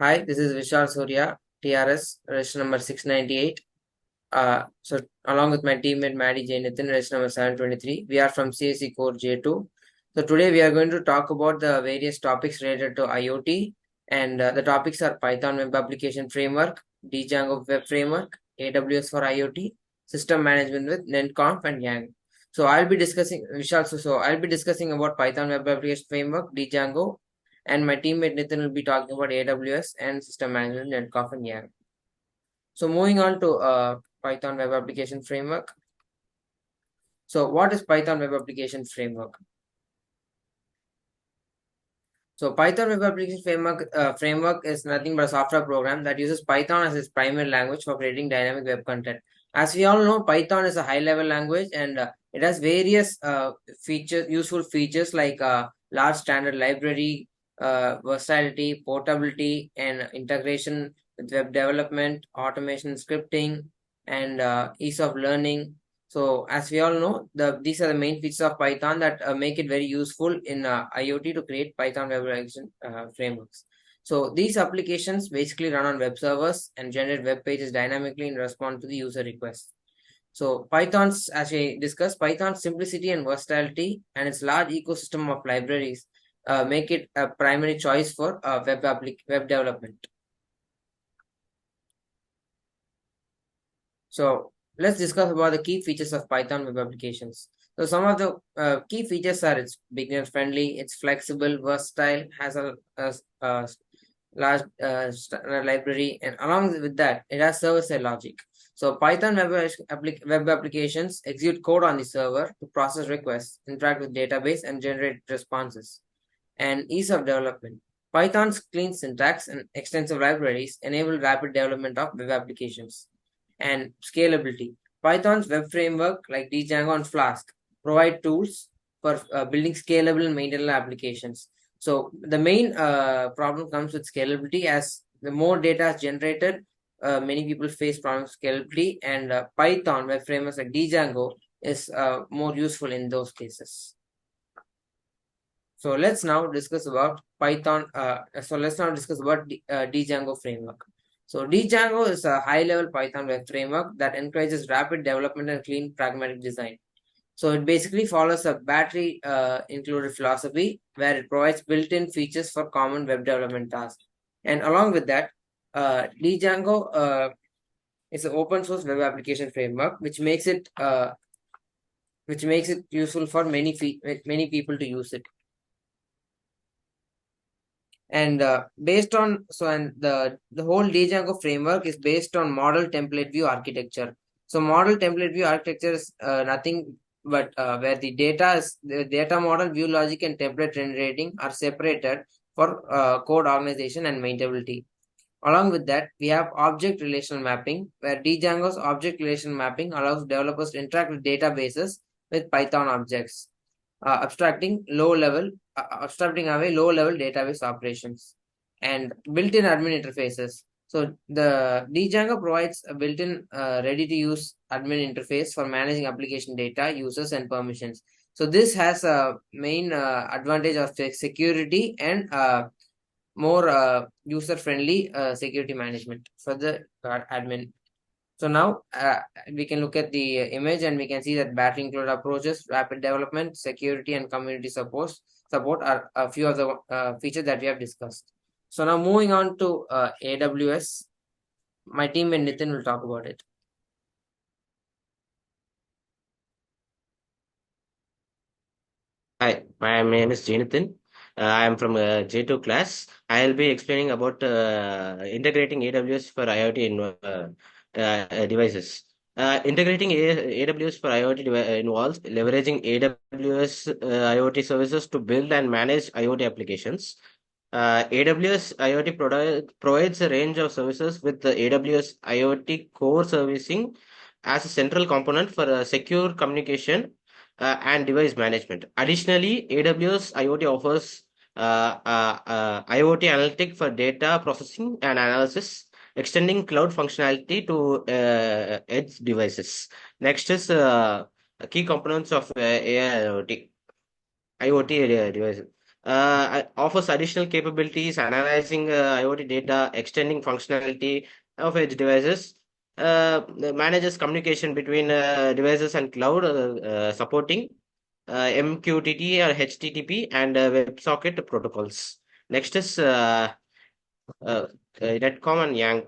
Hi, this is Vishal Surya, TRS, register number 698. So along with my teammate Maddi, Jain, Nitin, register number 723. We are from CSE Core J2. So today we are going to talk about the various topics related to IoT, and the topics are Python Web Application Framework, Django Web Framework, AWS for IoT, System Management with NetConf and YANG. So I'll be discussing Vishal. So I'll be discussing about Python Web Application Framework, Django, and my teammate Nitin will be talking about AWS and System Management, NetConf and YANG. So moving on to Python Web Application Framework. So what is Python Web Application Framework? So Python Web Application Framework is nothing but a software program that uses Python as its primary language for creating dynamic web content. As we all know, Python is a high-level language, and it has various useful features like large standard library, versatility, portability, and integration with web development, automation, scripting, and ease of learning. So as we all know, these are the main features of Python that make it very useful in IoT to create Python web application frameworks. So these applications basically run on web servers and generate web pages dynamically in response to the user requests. So Python's, as we discussed, Python's simplicity and versatility and its large ecosystem of libraries make it a primary choice for web development. So let's discuss about the key features of Python web applications. So some of the key features are it's beginner friendly, it's flexible, versatile, has a large library, and along with that, it has server-side logic. So Python web applications execute code on the server to process requests, interact with database, and generate responses. And ease of development. Python's clean syntax and extensive libraries enable rapid development of web applications. And scalability. Python's web framework like Django and Flask provide tools for building scalable and maintainable applications. So the main problem comes with scalability. As the more data is generated, many people face problems with scalability, and Python web frameworks like Django is more useful in those cases. So let's now discuss about Python. Let's now discuss about Django framework. So Django is a high-level Python web framework that encourages rapid development and clean, pragmatic design. So it basically follows a battery included philosophy where it provides built-in features for common web development tasks. And along with that, Django is an open source web application framework, which makes it useful for many people to use it. And based on the whole Django framework is based on model template view architecture. So model template view architecture is nothing but where the data model, view logic, and template generating are separated for code organization and maintainability. Along with that, we have object relational mapping, where Django's object relational mapping allows developers to interact with databases with Python objects, abstracting away low-level database operations. And built-in admin interfaces. So the Django provides a built-in ready-to-use admin interface for managing application data, users, and permissions. So this has a main advantage of security and more user-friendly security management for the admin. So now we can look at the image and we can see that battery included approaches, rapid development, security, and community support are a few of the features that we have discussed. So now moving on to AWS, my team and Nitin will talk about it. Hi, my name is Jain. I am from J2 class. I'll be explaining about integrating AWS for IoT devices. Integrating AWS for IoT involves leveraging AWS IoT services to build and manage IoT applications. AWS IoT provides a range of services with the AWS IoT core servicing as a central component for secure communication and device management. Additionally, AWS IoT offers IoT analytic for data processing and analysis, extending cloud functionality to edge devices. Next is key components of AI IoT devices. offers additional capabilities, analyzing IoT data, extending functionality of edge devices, manages communication between devices and cloud, supporting MQTT or HTTP and WebSocket protocols. Next is uh, Netcom and Yang.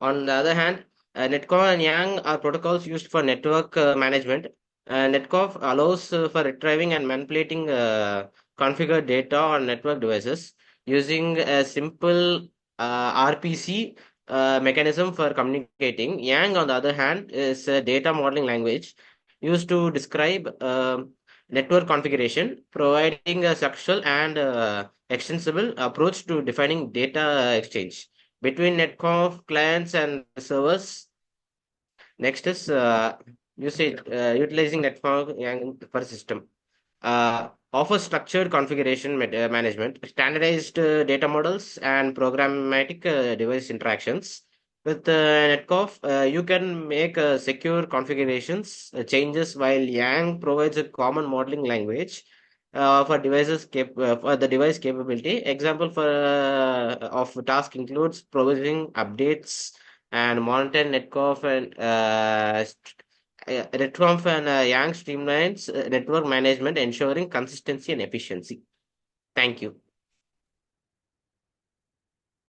On the other hand, NetConf and YANG are protocols used for network management. NetConf allows for retrieving and manipulating configured data on network devices using a simple RPC mechanism for communicating. YANG, on the other hand, is a data modeling language used to describe network configuration, providing a structural and extensible approach to defining data exchange between NetConf clients and servers. Next is usage utilizing NetConf for system. Offers structured configuration management, standardized data models, and programmatic device interactions. With NetConf, you can make secure configurations changes, while Yang provides a common modeling language for the device capability. Example for of task includes provisioning updates and monitor NetConf and Yang streamlines network management, ensuring consistency and efficiency. Thank you.